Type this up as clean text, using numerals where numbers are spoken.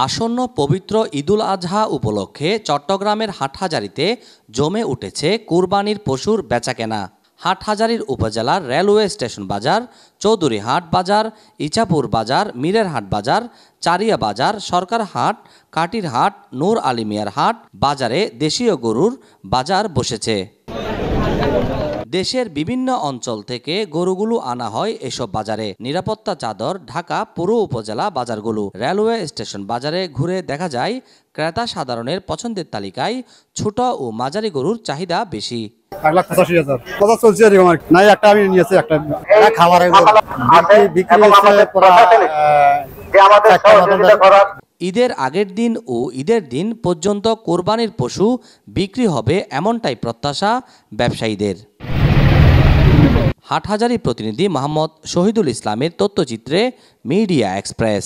আসন্ন পবিত্র ঈদুল আজহা উপলক্ষে চট্টগ্রামের হাটহাজারীতে জমে উঠেছে কুরবানির পশুর বেচাকেনা। হাটহাজারীর উপজেলার রেলওয়ে স্টেশন বাজার, চৌধুরীহাট বাজার, ইছাপুর বাজার, মীরের হাট বাজার, চারিয়া বাজার, সরকার হাট, কাটির হাট, নূর আলী মিয়ার হাট বাজারে দেশীয় গরুর বাজার বসেছে। দেশের বিভিন্ন অঞ্চল থেকে গরুগুলো আনা হয় এসব বাজারে। নিরাপত্তা চাদর ঢাকা পুর উপজেলা বাজারগুলো। রেলওয়ে স্টেশন বাজারে ঘুরে দেখা যায় ক্রেতা সাধারণের পছন্দের তালিকায় ছোট ও মাঝারি গরুর চাহিদা বেশি। 1,85,000 কথা চলছে এরকম আর নাই, একটা আমি নিয়েছি, একটা খাবারের বিক্রি ঈদের আগের দিন ও ঈদের দিন পর্যন্ত কোরবানির পশু বিক্রি হবে এমনটাই প্রত্যাশা ব্যবসায়ীদের। হাটহাজারী প্রতিনিধি মোহাম্মদ শহীদুল ইসলামের তথ্যচিত্রে মিডিয়া এক্সপ্রেস।